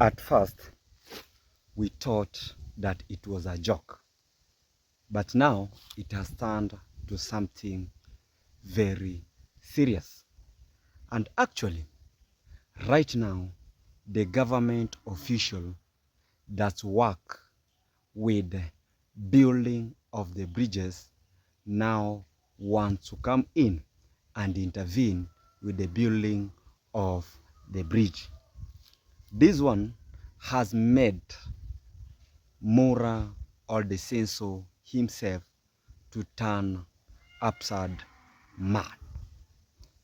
At first, we thought that it was a joke, but now it has turned to something very serious. And actually, right now, the government official that work with the building of the bridges now want to come in and intervene with the building of the bridge. This one has made Mura or the censor himself to turn upside mad.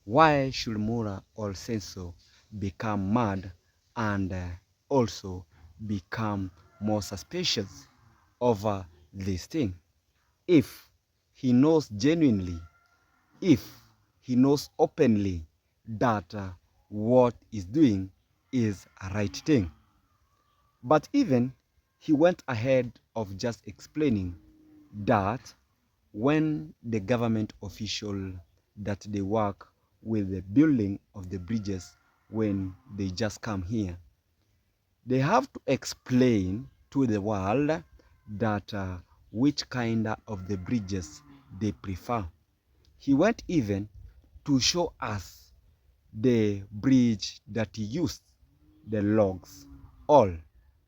Why should Mura or censor become mad and also become more suspicious over this thing? If he knows genuinely, if he knows openly that what he's doing is a right thing. But even he went ahead of just explaining that when the government official that they work with the building of the bridges, when they just come here, they have to explain to the world that which kind of the bridges they prefer. He went even to show us the bridge that he used, the logs, all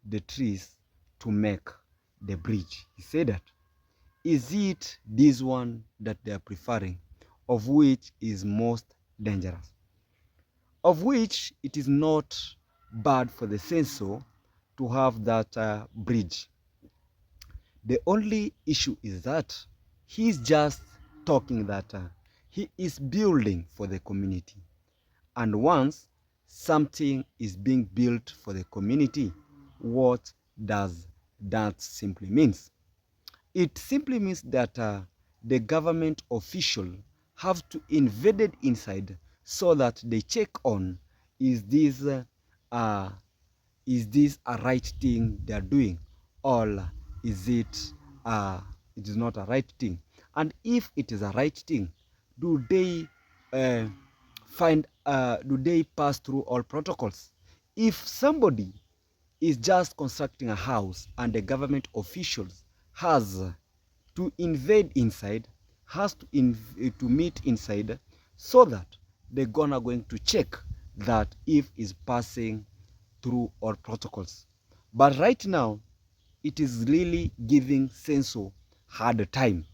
the trees to make the bridge. He said that, is it this one that they are preferring, of which is most dangerous, of which it is not bad for the censor to have that bridge. The only issue is that he's just talking that he is building for the community. And once something is being built for the community, what does that simply means? It simply means that the government official have to invade inside so that they check on, is this uh, is this a right thing they are doing, or is it is not a right thing? And if it is a right thing, do they uh, do they pass through all protocols? If somebody is just constructing a house and the government officials has to invade inside, has to meet inside, so that they're going to check that if is passing through all protocols. But right now, it is really giving censor hard time.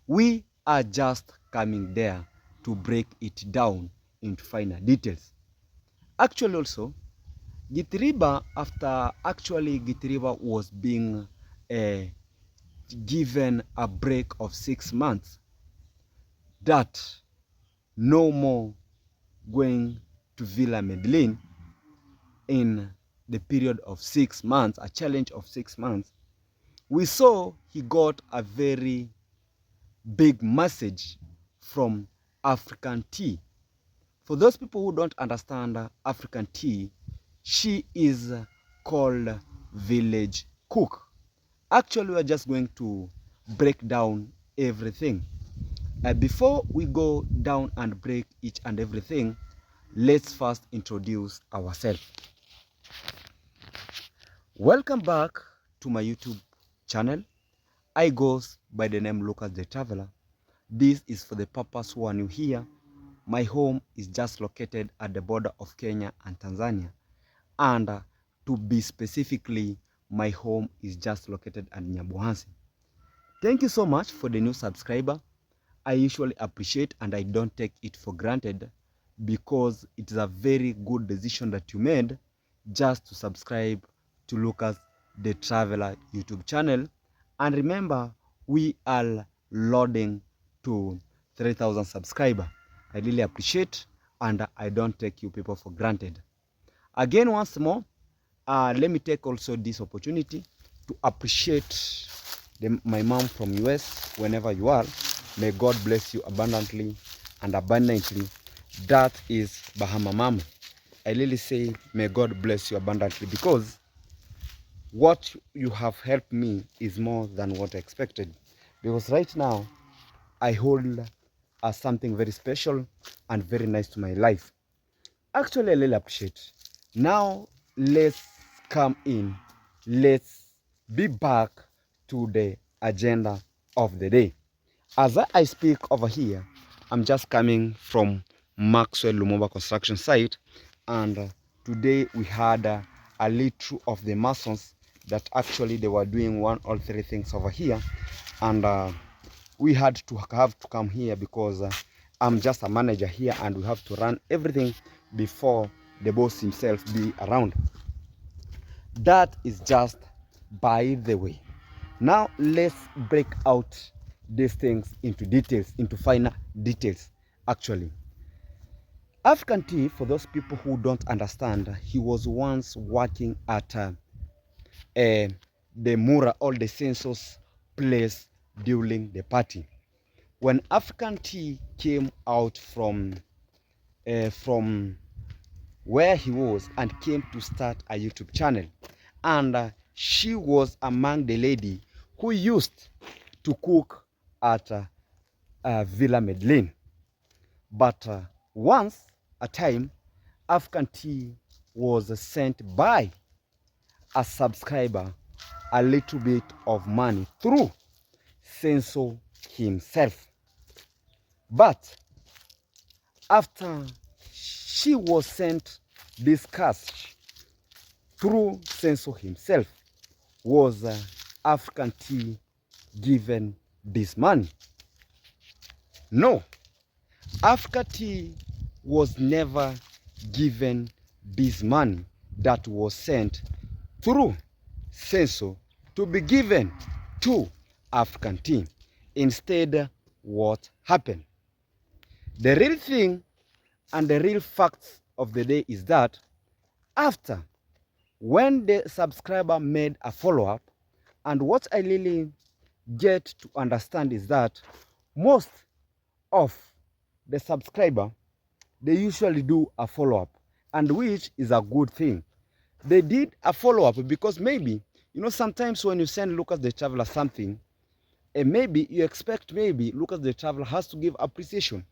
We are just coming there to break it down into finer details. Actually also, Githiriba, after actually Githiriba was being uh, given a break of 6 months, that no more going to Villa Medellin in the period of 6 months, a challenge of 6 months, we saw he got a very big message from African tea. For those people who don't understand African tea, she is called village cook. Actually, we're just going to break down everything. Before we go down and break each and everything, let's first introduce ourselves. Welcome back to my YouTube channel. I goes by the name Lucas the Traveler. This is for the purpose who are new here. My home is just located at the border of Kenya and Tanzania. And to be specifically, my home is just located at Nyabuhansi. Thank you so much for the new subscriber. I usually appreciate and I don't take it for granted, because it is a very good decision that you made just to subscribe to Lucas the Traveler YouTube channel. And remember, we are loading to 3,000 subscribers. I really appreciate and I don't take you people for granted. Again, once more, let me take also this opportunity to appreciate my mom from US, whenever you are. May God bless you abundantly and abundantly. That is Bahama Mama. I really say may God bless you abundantly, because what you have helped me is more than what I expected. Because right now, I hold something very special and very nice to my life. Actually, I really appreciate. Now, let's come in. Let's be back to the agenda of the day. As I speak over here, I'm just coming from Maxwell Lumumba construction site, and today we had a little of the masons that actually they were doing one or three things over here, and we had to come here because I'm just a manager here, and we have to run everything before the boss himself be around. That is just by the way. Now let's break out these things into details, into finer details. Actually, African Tea, for those people who don't understand, he was once working at the Mura or the census place during the party. When African Tea came out from where he was and came to start a YouTube channel, and she was among the lady who used to cook at Villa Medellin. But once a time, African Tea was sent by a subscriber a little bit of money through Senso himself. But after she was sent this cash through Senso himself, was African Tea given this money? No, African Tea was never given this money that was sent through Senso to be given to African Tea. Instead, what happened? The real thing and the real facts of the day is that after, when the subscriber made a follow-up, and what I really get to understand is that most of the subscriber, they usually do a follow-up, and which is a good thing. They did a follow-up because maybe, you know, sometimes when you send Lucas the Traveler something, and maybe you expect maybe Lucas the Traveler has to give appreciation,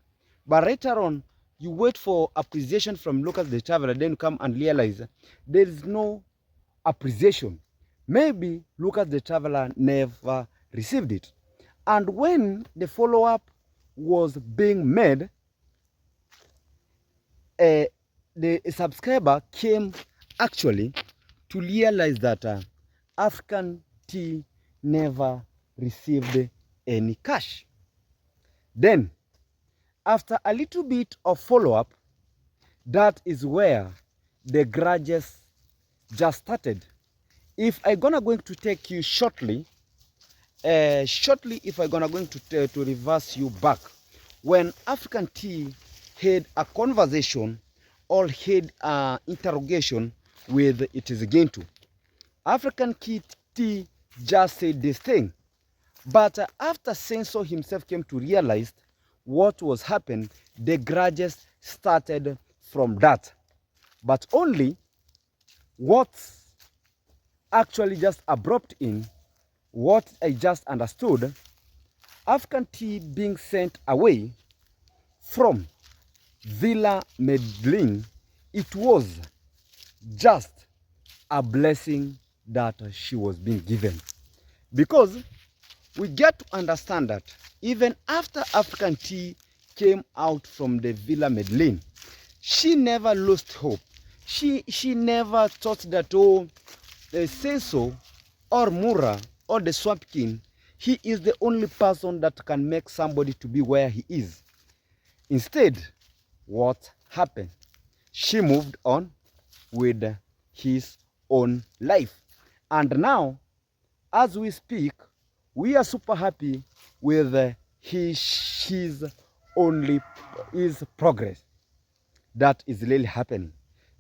but later on you wait for appreciation from Lucas the Traveler, then come and realize there is no appreciation. Maybe Lucas the Traveler never received it. And when the follow-up was being made, the subscriber came actually to realize that African Tea never received any cash. Then, after a little bit of follow-up, that is where the grudges just started. If I'm going to take you shortly, if I'm going to reverse you back, when African Tea had a conversation or had an interrogation with it is again to African Tea just said this thing, but after Senso himself came to realize what was happening, the grudges started from that. But only what's actually just abrupt in what I just understood, African Tea being sent away from Villa Medellin, it was just a blessing that she was being given. Because we get to understand that even after African Tea came out from the Villa Medellin, she never lost hope. She never thought that, oh, the Senso or Mura or the Swamp King, he is the only person that can make somebody to be where he is. Instead, what happened? She moved on with his own life. And now, as we speak, we are super happy with his progress that is really happening,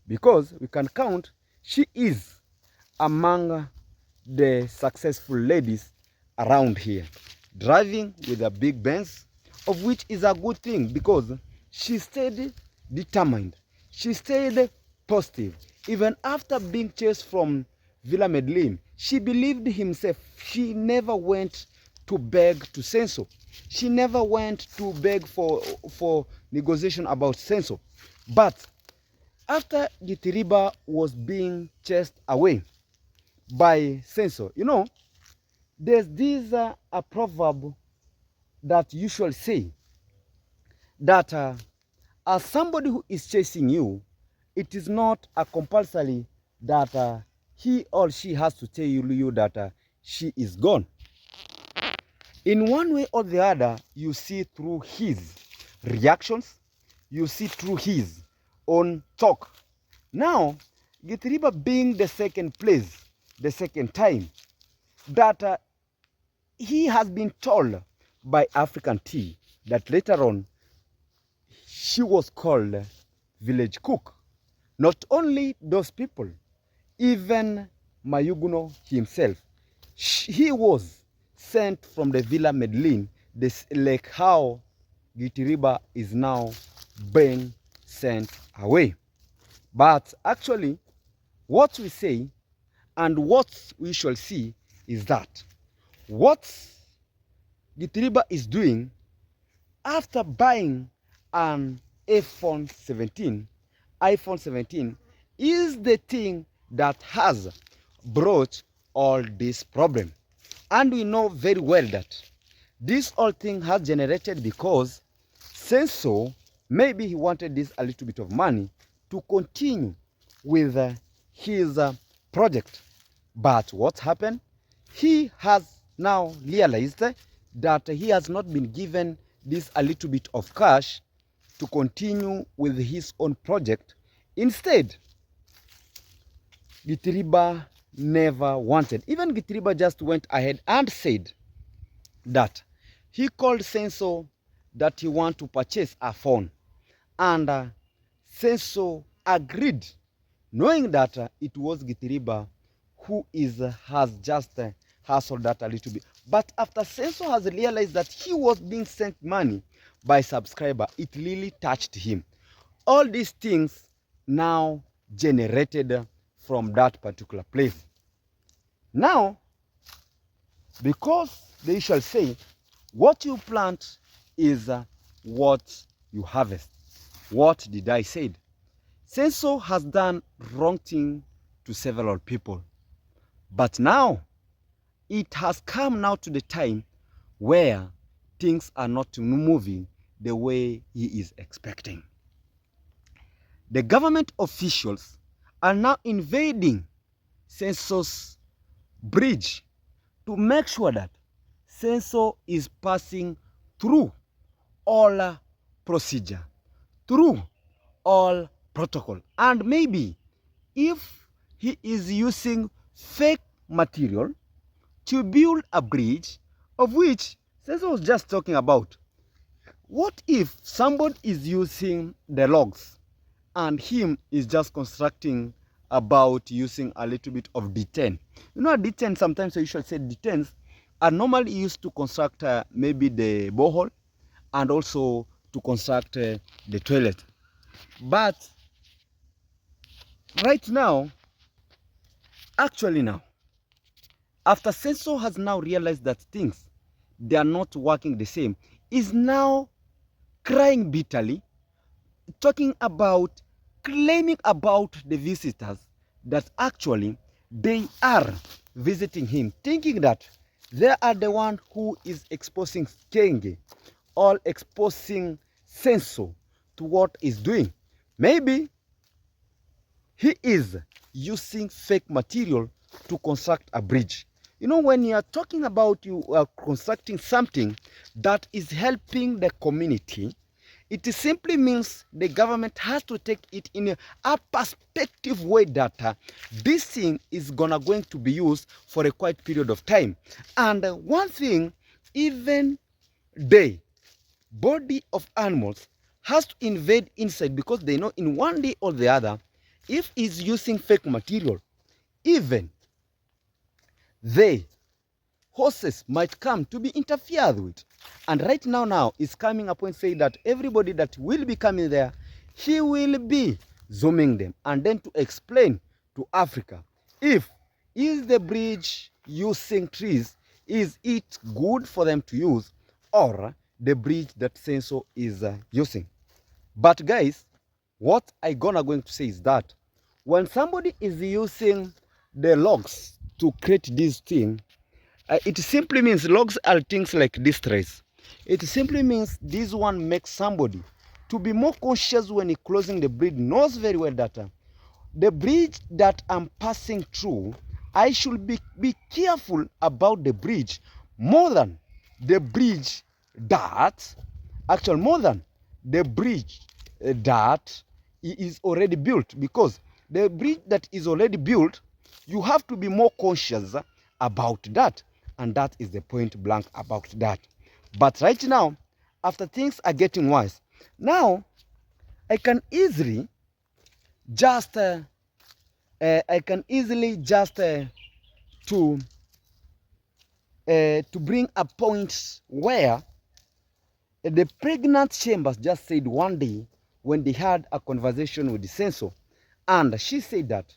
because we can count she is among the successful ladies around here, driving with a big Benz, of which is a good thing because she stayed determined, she stayed positive. Even after being chased from Villa Medellin, she believed himself. She never went to beg to Senso. She never went to beg for negotiation about Senso. But After Gitiriba was being chased away by Senso, there's this a proverb that usually say that as somebody who is chasing you, it is not a compulsory that he or she has to tell you that she is gone. In one way or the other, you see through his reactions, you see through his own talk. Now, Gitiriba being the second place, the second time, that he has been told by African Tea that later on she was called village cook. Not only those people, even Mayuguno himself, he was sent from the Villa Medellin, this, like how Gitiriba is now being sent away. But actually, what we say and what we shall see is that what Gitiriba is doing after buying an iPhone 17 is the thing that has brought all this problem. And we know very well that this whole thing has generated because Senso, maybe he wanted this a little bit of money to continue with his project. But what happened? He has now realized that he has not been given this a little bit of cash to continue with his own project. Instead, Gitiriba never wanted. Even Gitiriba just went ahead and said that he called Senso that he want to purchase a phone. And Senso agreed, knowing that it was Gitiriba who has just hustled that a little bit. But after Senso has realized that he was being sent money by subscriber, it really touched him. All these things now generated from that particular place. Now, because they shall say, what you plant is what you harvest. What did I say? Senso has done wrong thing to several people. But now, it has come now to the time where things are not moving the way he is expecting. The government officials are now invading Senso's bridge to make sure that Senso is passing through all procedure, through all protocol. And maybe if he is using fake material to build a bridge, of which Senso was just talking about, what if somebody is using the logs and him is just constructing about using a little bit of D10? You know, a D10, sometimes I usually say D10s are normally used to construct maybe the borehole and also to construct the toilet. But right now, actually now, after Senso has now realized that things, they are not working the same, is now crying bitterly, talking about, claiming about the visitors that actually they are visiting him, thinking that they are the one who is exposing Kenge or exposing Senso to what is doing. Maybe he is using fake material to construct a bridge. You know, when you are talking about you are constructing something that is helping the community, it simply means the government has to take it in a perspective way that this thing is going to be used for a quite period of time. And one thing, even the body of animals has to invade inside, because they know in one day or the other, if it's using fake material, even the horses might come to be interfered with. And right now it's coming a point saying that everybody that will be coming there, he will be zooming them, and then to explain to Africa, if is the bridge using trees, is it good for them to use, or the bridge that Senso is using. But guys, what I going to say is that when somebody is using the logs to create this thing, it simply means logs are things like distress. It simply means this one makes somebody to be more conscious when he closing the bridge, knows very well that the bridge that I'm passing through, I should be careful about the bridge more than the bridge that, actually more than the bridge that is already built, because the bridge that is already built, you have to be more conscious about that, and that is the point blank about that. But right now, after things are getting worse, now I can easily just to bring a point where the pregnant Chambers just said one day when they had a conversation with the censor, and she said that,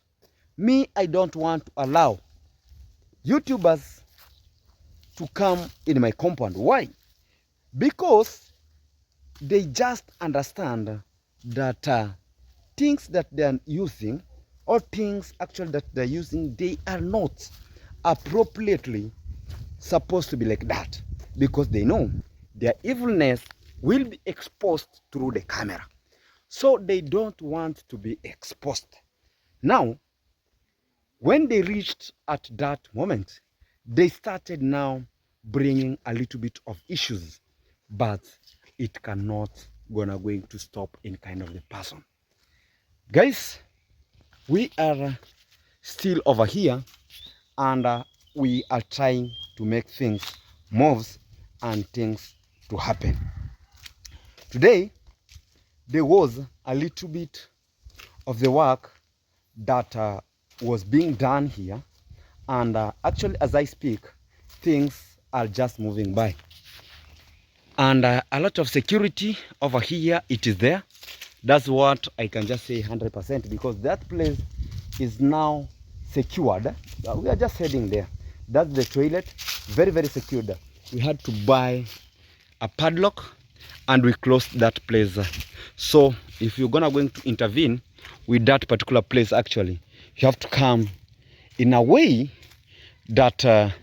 me, I don't want to allow YouTubers to come in my compound. Why? Because they just understand that things that they are using, or things actually that they're using, they are not appropriately supposed to be like that, because they know their evilness will be exposed through the camera. So they don't want to be exposed. Now, when they reached at that moment, they started now bringing a little bit of issues, but it cannot going to stop in kind of the person. Guys, we are still over here, and we are trying to make things moves and things to happen. Today, there was a little bit of the work that was being done here, and actually as I speak, things are just moving by, and a lot of security over here, it is there. That's what I can just say 100%, because that place is now secured. We are just heading there. That's the toilet, very, very secured. We had to buy a padlock and we closed that place. So if you're going to intervene with that particular place, actually, you have to come in a way that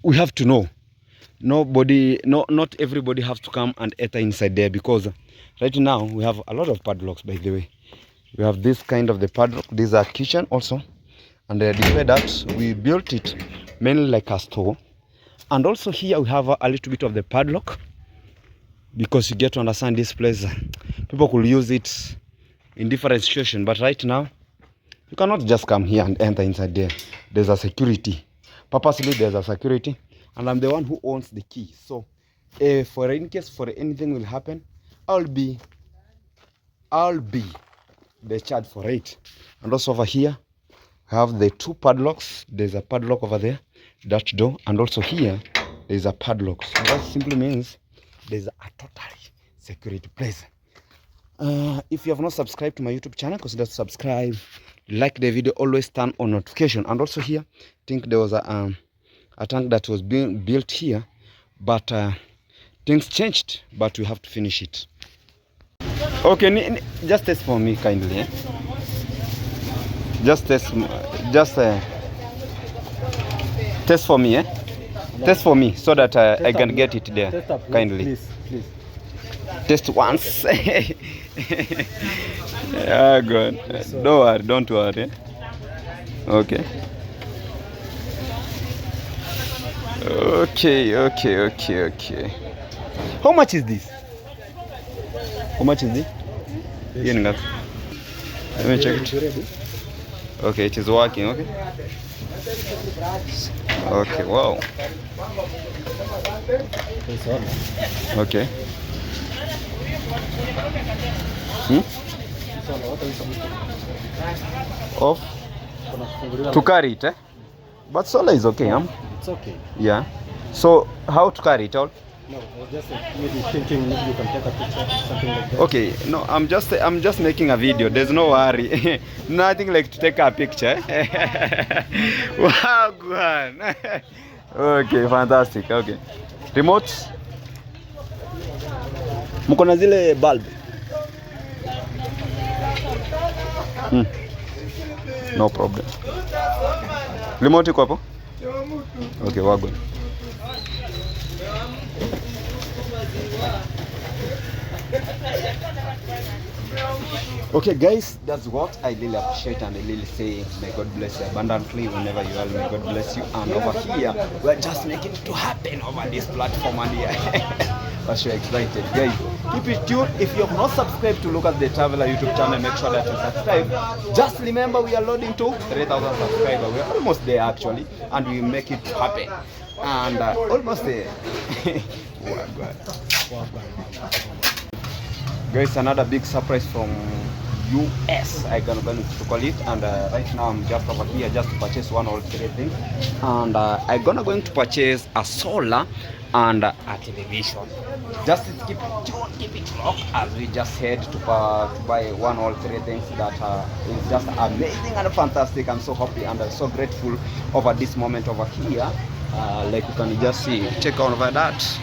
we have to know. Not everybody has to come and enter inside there, because right now we have a lot of padlocks, by the way. We have this kind of the padlock. These are kitchen also, and despite that, we built it mainly like a store. And also here we have a little bit of the padlock, because you get to understand this place, people could use it in different situations, but right now you cannot just come here and enter inside there. There's a security. Purposely there's a security, and I'm the one who owns the key. So for in case for anything will happen, I'll be the charge for it. And also over here I have the two padlocks. There's a padlock over there, that door, and also here there's a padlock. So that simply means there's a totally security place. If you have not subscribed to my YouTube channel, consider to subscribe, like the video, always turn on notification. And also here, I think there was a tank that was being built here, but things changed, but we have to finish it. Okay, just test for me kindly, eh? Just test for me, eh? Test for me so that I can get it there. Kindly. Please. Test once. Yeah, good. Don't worry. Okay. Okay. How much is this? How much is it? Let me check it. Okay, it is working. Okay. Okay. Wow. Okay. Off to carry it, eh? But solar is okay, huh? It's okay. Yeah. So how to carry it out? No, I was just maybe thinking maybe you can take a picture, something like that. Okay, no, I'm just making a video. There's no worry. Nothing like to take a picture. Wow, good. Okay, fantastic. Okay. Remote. Mko na zile bulb. No problem. Remote iko hapo? Okay, wago. Okay guys, that's what I really appreciate, and I really say may God bless you abundantly whenever you are. May God bless you. And over here we're just making it to happen over this platform, and but you're excited guys. Keep it tuned. If you have not subscribed to Look at the Traveler YouTube channel, make sure that you subscribe. Just remember, we are loading to 3,000 subscribers. We're almost there actually, and we make it happen. And almost there. Guys, another big surprise from US, I'm going to call it. And right now I'm just over here just to purchase one or three things. And I'm going to purchase a solar and a television. Just keep it locked as we just head to buy one or three things that is just amazing and fantastic. I'm so happy and I'm so grateful over this moment over here. Like you can just see, check over that.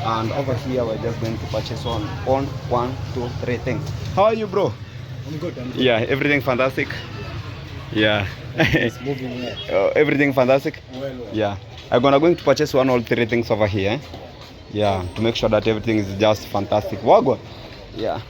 And over here we're just going to purchase one, two, three things. How are you, bro? I'm good. Yeah, everything fantastic. Yeah. It's moving well. Everything fantastic. Well. Yeah, I'm going to purchase one or three things over here. Yeah, to make sure that everything is just fantastic. Wagwan. Yeah.